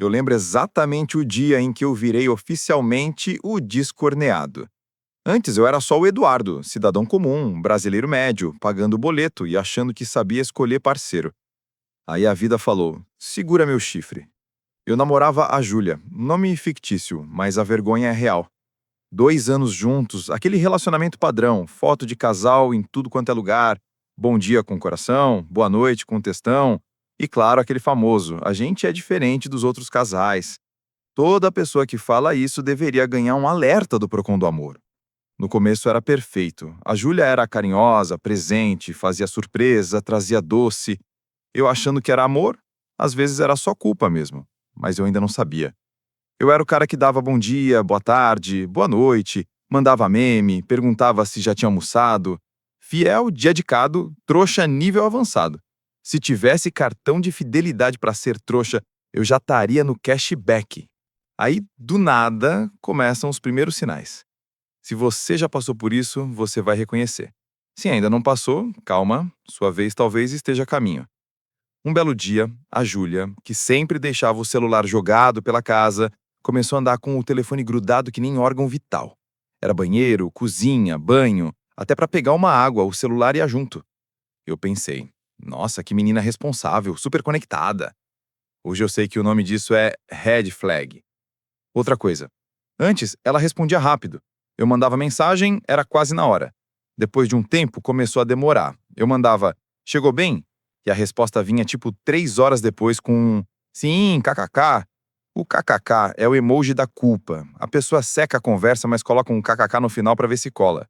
Eu lembro exatamente o dia em que eu virei oficialmente o descorneado. Antes eu era só o Eduardo, cidadão comum, brasileiro médio, pagando boleto e achando que sabia escolher parceiro. Aí a vida falou: segura meu chifre. Eu namorava a Júlia, nome fictício, mas a vergonha é real. 2 anos juntos, aquele relacionamento padrão, foto de casal em tudo quanto é lugar, bom dia com coração, boa noite com textão, e claro, aquele famoso, a gente é diferente dos outros casais. Toda pessoa que fala isso deveria ganhar um alerta do Procon do Amor. No começo era perfeito. A Júlia era carinhosa, presente, fazia surpresa, trazia doce. Eu achando que era amor, às vezes era só culpa mesmo. Mas eu ainda não sabia. Eu era o cara que dava bom dia, boa tarde, boa noite, mandava meme, perguntava se já tinha almoçado. Fiel, dedicado, trouxa nível avançado. Se tivesse cartão de fidelidade para ser trouxa, eu já estaria no cashback. Aí, do nada, começam os primeiros sinais. Se você já passou por isso, você vai reconhecer. Se ainda não passou, calma, sua vez talvez esteja a caminho. Um belo dia, a Júlia, que sempre deixava o celular jogado pela casa, começou a andar com o telefone grudado que nem órgão vital. Era banheiro, cozinha, banho, até para pegar uma água, o celular ia junto. Eu pensei, nossa, que menina responsável, super conectada. Hoje eu sei que o nome disso é red flag. Outra coisa, antes ela respondia rápido. Eu mandava mensagem, era quase na hora. Depois de um tempo, começou a demorar. Eu mandava, chegou bem? E a resposta vinha tipo 3 horas depois com um, sim, kkk. O kkk é o emoji da culpa. A pessoa seca a conversa, mas coloca um kkk no final pra ver se cola.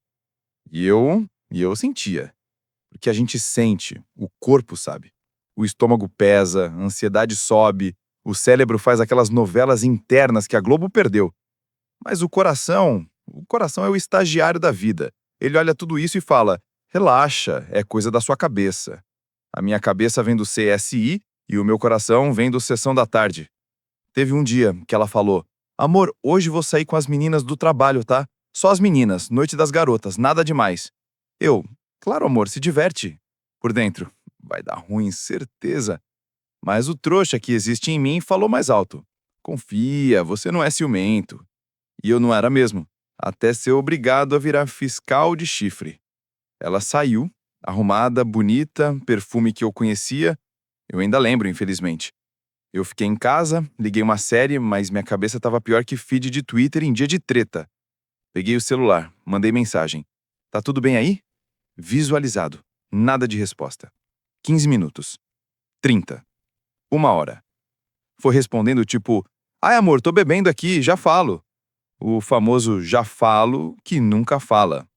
E eu sentia. Porque a gente sente, o corpo sabe. O estômago pesa, a ansiedade sobe, o cérebro faz aquelas novelas internas que a Globo perdeu. Mas o coração é o estagiário da vida. Ele olha tudo isso e fala: relaxa, é coisa da sua cabeça. A minha cabeça vem do CSI e o meu coração vem do Sessão da Tarde. Teve um dia que ela falou: amor, hoje vou sair com as meninas do trabalho, tá? Só as meninas, noite das garotas, nada demais. Eu, claro, amor, se diverte. Por dentro, vai dar ruim, certeza. Mas o trouxa que existe em mim falou mais alto: confia, você não é ciumento. E eu não era mesmo, até ser obrigado a virar fiscal de chifre. Ela saiu, arrumada, bonita, perfume que eu conhecia. Eu ainda lembro, infelizmente. Eu fiquei em casa, liguei uma série, mas minha cabeça estava pior que feed de Twitter em dia de treta. Peguei o celular, mandei mensagem. Tá tudo bem aí? Visualizado. Nada de resposta. 15 minutos. 30. 1 hora. Foi respondendo tipo: ai amor, tô bebendo aqui, já falo. O famoso já falo que nunca fala.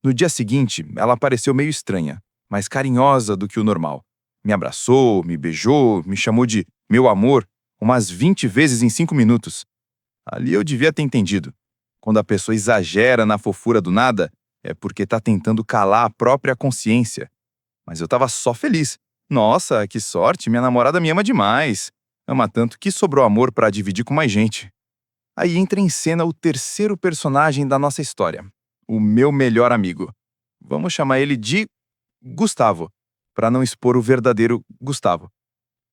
No dia seguinte, ela apareceu meio estranha, mais carinhosa do que o normal. Me abraçou, me beijou, me chamou de meu amor umas 20 vezes em 5 minutos. Ali eu devia ter entendido. Quando a pessoa exagera na fofura do nada, é porque tá tentando calar a própria consciência. Mas eu tava só feliz. Nossa, que sorte, minha namorada me ama demais. Ama tanto que sobrou amor pra dividir com mais gente. Aí entra em cena o terceiro personagem da nossa história, o meu melhor amigo. Vamos chamar ele de Gustavo, para não expor o verdadeiro Gustavo.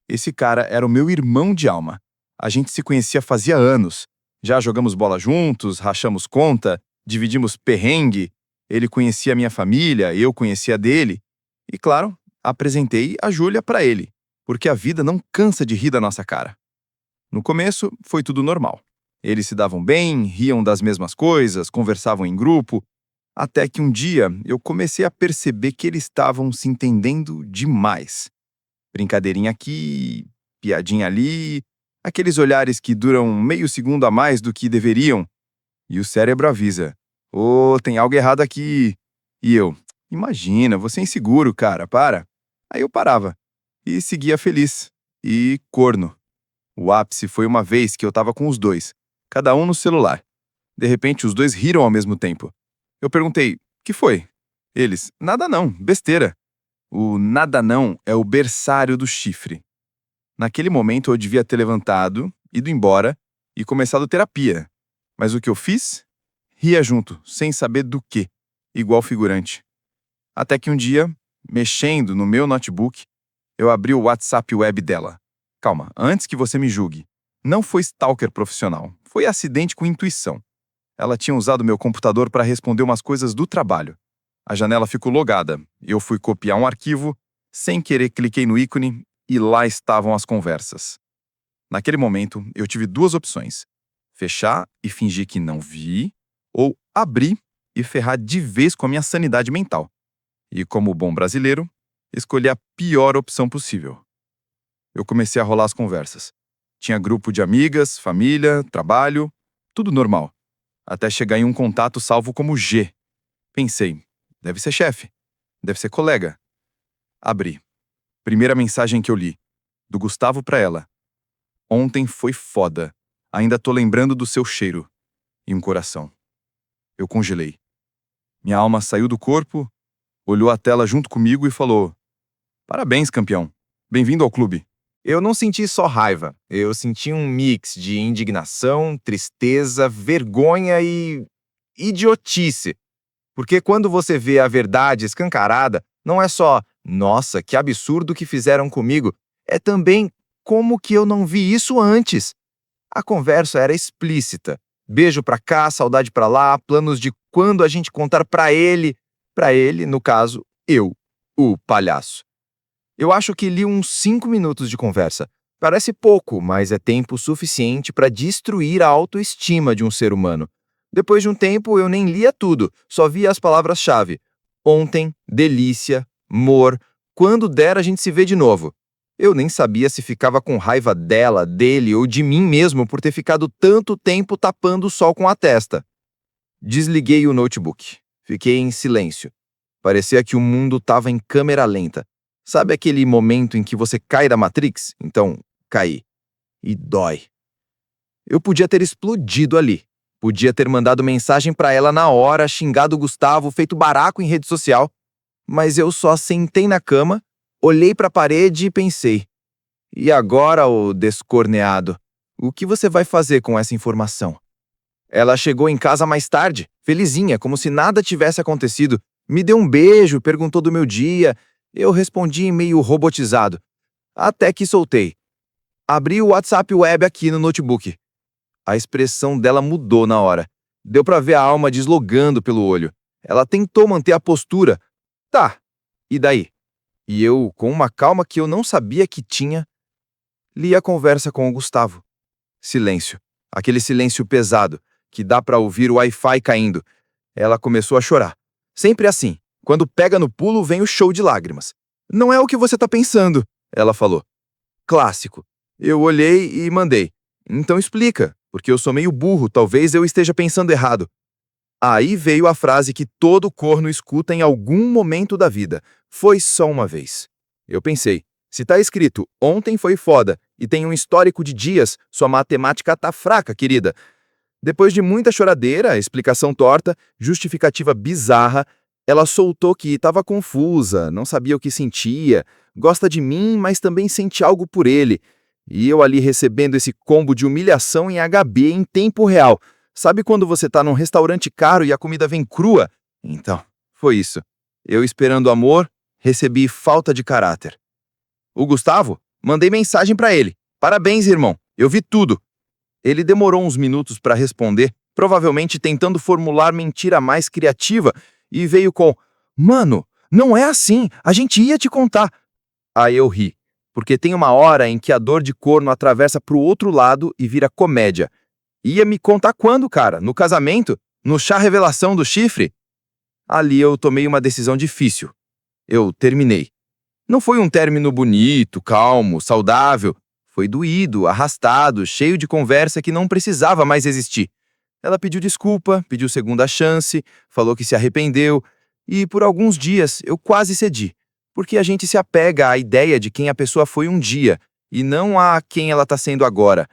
Esse cara era o meu irmão de alma. A gente se conhecia fazia anos. Já jogamos bola juntos, rachamos conta, dividimos perrengue. Ele conhecia a minha família, eu conhecia a dele. E claro, apresentei a Júlia para ele, porque a vida não cansa de rir da nossa cara. No começo, foi tudo normal. Eles se davam bem, riam das mesmas coisas, conversavam em grupo, até que um dia eu comecei a perceber que eles estavam se entendendo demais. Brincadeirinha aqui, piadinha ali, aqueles olhares que duram meio segundo a mais do que deveriam, e o cérebro avisa: ô, tem algo errado aqui. E eu: imagina, você é inseguro, cara, para. Aí eu parava e seguia feliz. E corno. O ápice foi uma vez que eu tava com os dois, cada um no celular. De repente, os dois riram ao mesmo tempo. Eu perguntei: que foi? Eles: nada não, besteira. O nada não é o berçário do chifre. Naquele momento eu devia ter levantado, ido embora e começado terapia. Mas o que eu fiz? Ria junto, sem saber do quê, igual figurante. Até que um dia, mexendo no meu notebook, eu abri o WhatsApp web dela. Calma, antes que você me julgue. Não foi stalker profissional, foi acidente com intuição. Ela tinha usado meu computador para responder umas coisas do trabalho. A janela ficou logada. Eu fui copiar um arquivo, sem querer cliquei no ícone e lá estavam as conversas. Naquele momento, eu tive duas opções: fechar e fingir que não vi, ou abrir e ferrar de vez com a minha sanidade mental. E como bom brasileiro, escolhi a pior opção possível. Eu comecei a rolar as conversas. Tinha grupo de amigas, família, trabalho, tudo normal. Até chegar em um contato salvo como G. Pensei, deve ser chefe, deve ser colega. Abri. Primeira mensagem que eu li, do Gustavo pra ela. Ontem foi foda. Ainda tô lembrando do seu cheiro. E um coração. Eu congelei. Minha alma saiu do corpo, olhou a tela junto comigo e falou: Parabéns, campeão. Bem-vindo ao clube. Eu não senti só raiva, eu senti um mix de indignação, tristeza, vergonha e idiotice. Porque quando você vê a verdade escancarada, não é só, nossa, que absurdo que fizeram comigo, é também como que eu não vi isso antes. A conversa era explícita. Beijo pra cá, saudade pra lá, planos de quando a gente contar pra ele, no caso, eu, o palhaço. Eu acho que li uns 5 minutos de conversa. Parece pouco, mas é tempo suficiente para destruir a autoestima de um ser humano. Depois de um tempo, eu nem lia tudo, só via as palavras-chave. Ontem, delícia, mor, quando der a gente se vê de novo. Eu nem sabia se ficava com raiva dela, dele ou de mim mesmo por ter ficado tanto tempo tapando o sol com a testa. Desliguei o notebook. Fiquei em silêncio. Parecia que o mundo estava em câmera lenta. Sabe aquele momento em que você cai da Matrix? Então, caí. E dói. Eu podia ter explodido ali. Podia ter mandado mensagem pra ela na hora, xingado o Gustavo, feito baraco em rede social. Mas eu só sentei na cama, olhei pra parede e pensei: e agora, ô descorneado? O que você vai fazer com essa informação? Ela chegou em casa mais tarde, felizinha, como se nada tivesse acontecido. Me deu um beijo, perguntou do meu dia. Eu respondi meio robotizado. Até que soltei. Abri o WhatsApp Web aqui no notebook. A expressão dela mudou na hora. Deu pra ver a alma deslogando pelo olho. Ela tentou manter a postura. Tá, e daí? E eu, com uma calma que eu não sabia que tinha, li a conversa com o Gustavo. Silêncio. Aquele silêncio pesado, que dá pra ouvir o Wi-Fi caindo. Ela começou a chorar. Sempre assim. Quando pega no pulo, vem o show de lágrimas. Não é o que você tá pensando, ela falou. Clássico. Eu olhei e mandei. Então explica, porque eu sou meio burro, talvez eu esteja pensando errado. Aí veio a frase que todo corno escuta em algum momento da vida. Foi só uma vez. Eu pensei, se tá escrito ontem foi foda e tem um histórico de dias, sua matemática tá fraca, querida. Depois de muita choradeira, explicação torta, justificativa bizarra, ela soltou que estava confusa, não sabia o que sentia, gosta de mim, mas também sente algo por ele. E eu ali recebendo esse combo de humilhação em HB em tempo real. Sabe quando você tá num restaurante caro e a comida vem crua? Então, foi isso. Eu esperando amor, recebi falta de caráter. O Gustavo? Mandei mensagem pra ele. Parabéns, irmão. Eu vi tudo. Ele demorou uns minutos para responder, provavelmente tentando formular mentira mais criativa, e veio com: Mano, não é assim, a gente ia te contar. Aí eu ri, porque tem uma hora em que a dor de corno atravessa pro outro lado e vira comédia. Ia me contar quando, cara? No casamento? No chá revelação do chifre? Ali eu tomei uma decisão difícil. Eu terminei. Não foi um término bonito, calmo, saudável. Foi doído, arrastado, cheio de conversa que não precisava mais existir. Ela pediu desculpa, pediu segunda chance, falou que se arrependeu, e por alguns dias eu quase cedi, porque a gente se apega à ideia de quem a pessoa foi um dia, e não a quem ela está sendo agora.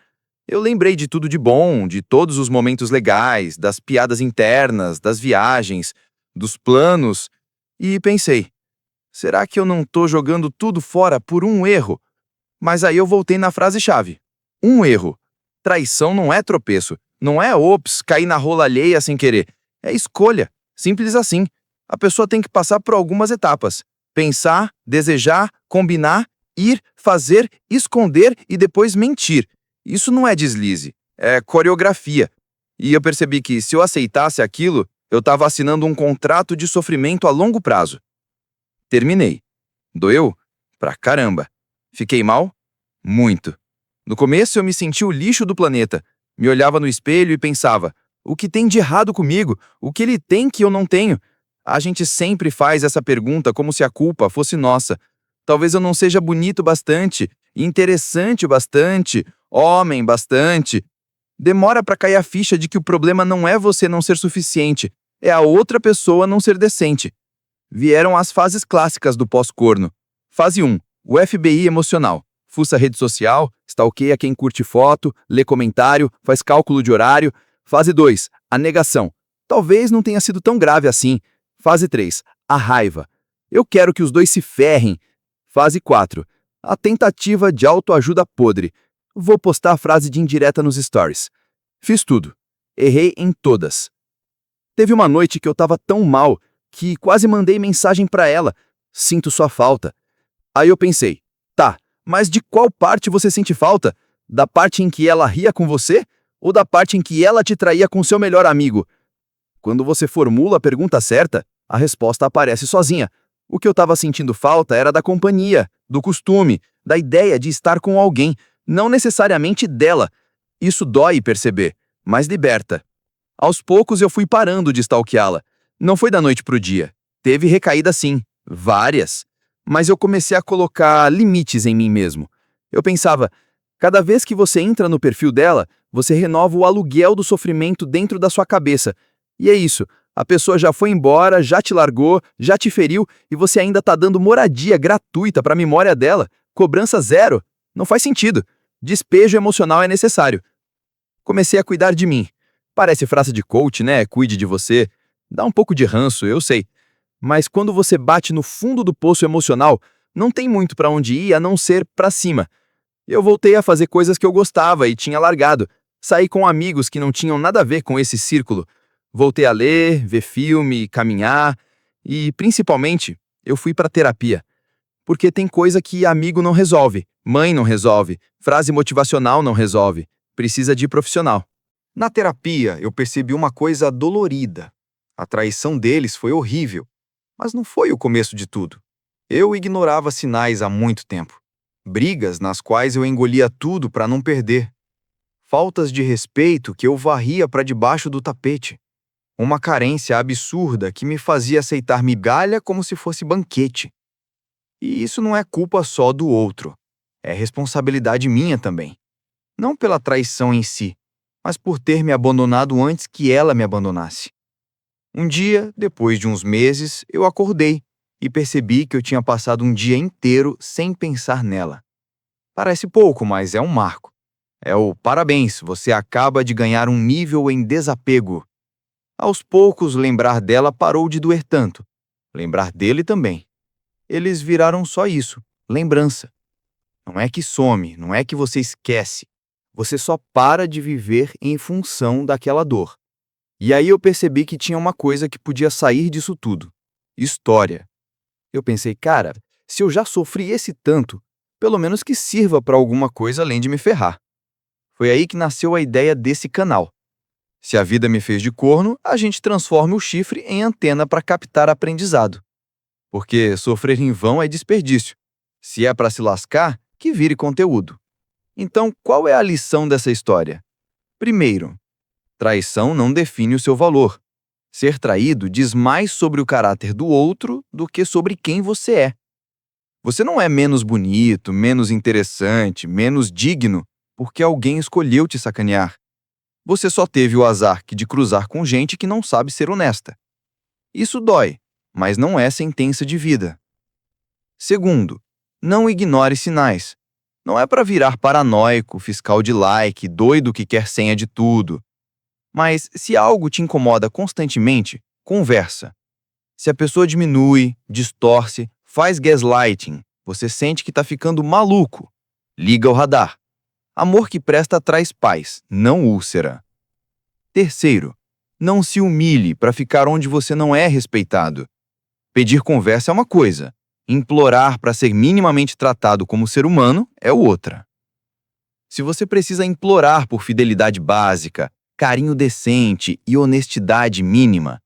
Eu lembrei de tudo de bom, de todos os momentos legais, das piadas internas, das viagens, dos planos, e pensei, será que eu não tô jogando tudo fora por um erro? Mas aí eu voltei na frase-chave. Um erro. Traição não é tropeço. Não é, ops, cair na rola alheia sem querer. É escolha. Simples assim. A pessoa tem que passar por algumas etapas. Pensar, desejar, combinar, ir, fazer, esconder e depois mentir. Isso não é deslize, é coreografia. E eu percebi que se eu aceitasse aquilo, eu estava assinando um contrato de sofrimento a longo prazo. Terminei. Doeu? Pra caramba. Fiquei mal? Muito. No começo eu me senti o lixo do planeta. Me olhava no espelho e pensava: o que tem de errado comigo? O que ele tem que eu não tenho? A gente sempre faz essa pergunta como se a culpa fosse nossa. Talvez eu não seja bonito bastante, interessante o bastante, homem bastante. Demora pra cair a ficha de que o problema não é você não ser suficiente, é a outra pessoa não ser decente. Vieram as fases clássicas do pós-corno. Fase 1, o FBI emocional. Fuça rede social, stalkeia quem curte foto, lê comentário, faz cálculo de horário. Fase 2, a negação. Talvez não tenha sido tão grave assim. Fase 3, a raiva. Eu quero que os dois se ferrem. Fase 4, a tentativa de autoajuda podre. Vou postar a frase de indireta nos stories. Fiz tudo. Errei em todas. Teve uma noite que eu tava tão mal que quase mandei mensagem pra ela. Sinto sua falta. Aí eu pensei, tá, mas de qual parte você sente falta? Da parte em que ela ria com você? Ou da parte em que ela te traía com seu melhor amigo? Quando você formula a pergunta certa, a resposta aparece sozinha. O que eu tava sentindo falta era da companhia, do costume, da ideia de estar com alguém, não necessariamente dela. Isso dói perceber, mas liberta. Aos poucos eu fui parando de stalkeá-la. Não foi da noite pro dia. Teve recaída sim, várias. Mas eu comecei a colocar limites em mim mesmo. Eu pensava, cada vez que você entra no perfil dela, você renova o aluguel do sofrimento dentro da sua cabeça. E é isso, a pessoa já foi embora, já te largou, já te feriu e você ainda tá dando moradia gratuita para a memória dela. Cobrança zero. Não faz sentido. Despejo emocional é necessário. Comecei a cuidar de mim. Parece frase de coach, né? Cuide de você. Dá um pouco de ranço, eu sei. Mas quando você bate no fundo do poço emocional, não tem muito para onde ir a não ser para cima. Eu voltei a fazer coisas que eu gostava e tinha largado. Saí com amigos que não tinham nada a ver com esse círculo. Voltei a ler, ver filme, caminhar e, principalmente, eu fui para terapia. Porque tem coisa que amigo não resolve, mãe não resolve, frase motivacional não resolve. Precisa de profissional. Na terapia, eu percebi uma coisa dolorida. A traição deles foi horrível, mas não foi o começo de tudo. Eu ignorava sinais há muito tempo. Brigas nas quais eu engolia tudo para não perder. Faltas de respeito que eu varria para debaixo do tapete. Uma carência absurda que me fazia aceitar migalha como se fosse banquete. E isso não é culpa só do outro. É responsabilidade minha também. Não pela traição em si, mas por ter me abandonado antes que ela me abandonasse. Um dia, depois de uns meses, eu acordei e percebi que eu tinha passado um dia inteiro sem pensar nela. Parece pouco, mas é um marco. É o parabéns, você acaba de ganhar um nível em desapego. Aos poucos, lembrar dela parou de doer tanto. Lembrar dele também. Eles viraram só isso, lembrança. Não é que some, não é que você esquece. Você só para de viver em função daquela dor. E aí eu percebi que tinha uma coisa que podia sair disso tudo. História. Eu pensei, cara, se eu já sofri esse tanto, pelo menos que sirva para alguma coisa além de me ferrar. Foi aí que nasceu a ideia desse canal. Se a vida me fez de corno, a gente transforma o chifre em antena para captar aprendizado. Porque sofrer em vão é desperdício. Se é para se lascar, que vire conteúdo. Então, qual é a lição dessa história? Primeiro, traição não define o seu valor. Ser traído diz mais sobre o caráter do outro do que sobre quem você é. Você não é menos bonito, menos interessante, menos digno porque alguém escolheu te sacanear. Você só teve o azar de cruzar com gente que não sabe ser honesta. Isso dói, mas não é sentença de vida. Segundo, não ignore sinais. Não é para virar paranoico, fiscal de like, doido que quer senha de tudo. Mas se algo te incomoda constantemente, conversa. Se a pessoa diminui, distorce, faz gaslighting, você sente que está ficando maluco, liga o radar. Amor que presta traz paz, não úlcera. Terceiro, não se humilhe para ficar onde você não é respeitado. Pedir conversa é uma coisa, implorar para ser minimamente tratado como ser humano é outra. Se você precisa implorar por fidelidade básica, carinho decente e honestidade mínima,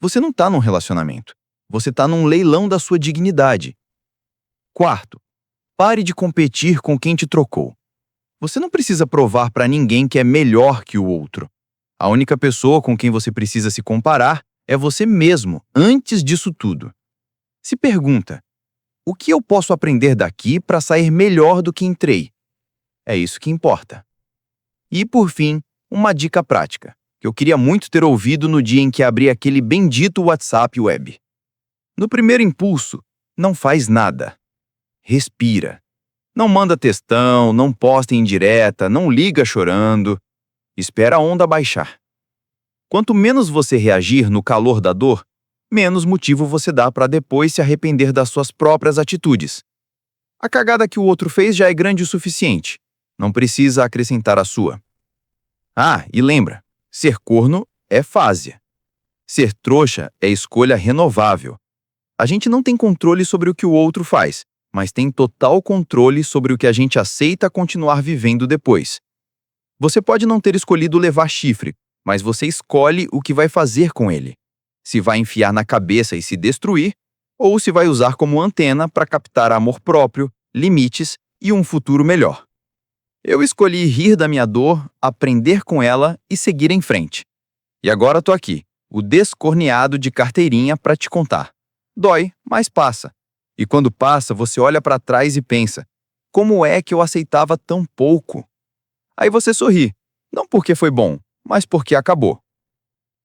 você não está num relacionamento. Você está num leilão da sua dignidade. Quarto, pare de competir com quem te trocou. Você não precisa provar para ninguém que é melhor que o outro. A única pessoa com quem você precisa se comparar é você mesmo, antes disso tudo. Se pergunta: o que eu posso aprender daqui para sair melhor do que entrei? É isso que importa. E, por fim, uma dica prática, que eu queria muito ter ouvido no dia em que abri aquele bendito WhatsApp web. No primeiro impulso, não faz nada. Respira. Não manda textão, não posta em indireta, não liga chorando. Espera a onda baixar. Quanto menos você reagir no calor da dor, menos motivo você dá para depois se arrepender das suas próprias atitudes. A cagada que o outro fez já é grande o suficiente. Não precisa acrescentar a sua. Ah, e lembra, ser corno é fase. Ser trouxa é escolha renovável. A gente não tem controle sobre o que o outro faz, mas tem total controle sobre o que a gente aceita continuar vivendo depois. Você pode não ter escolhido levar chifre, mas você escolhe o que vai fazer com ele. Se vai enfiar na cabeça e se destruir, ou se vai usar como antena para captar amor próprio, limites e um futuro melhor. Eu escolhi rir da minha dor, aprender com ela e seguir em frente. E agora tô aqui, o descorneado de carteirinha para te contar. Dói, mas passa. E quando passa, você olha para trás e pensa: como é que eu aceitava tão pouco? Aí você sorri, não porque foi bom, mas porque acabou.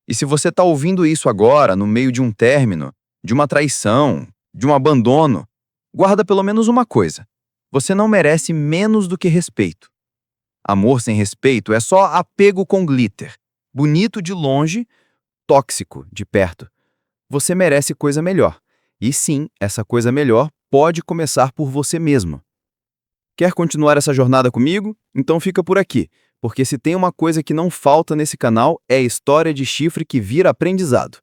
E se você está ouvindo isso agora, no meio de um término, de uma traição, de um abandono, guarda pelo menos uma coisa: você não merece menos do que respeito. Amor sem respeito é só apego com glitter, bonito de longe, tóxico de perto. Você merece coisa melhor. E sim, essa coisa melhor pode começar por você mesmo. Quer continuar essa jornada comigo? Então fica por aqui, porque se tem uma coisa que não falta nesse canal é história de chifre que vira aprendizado.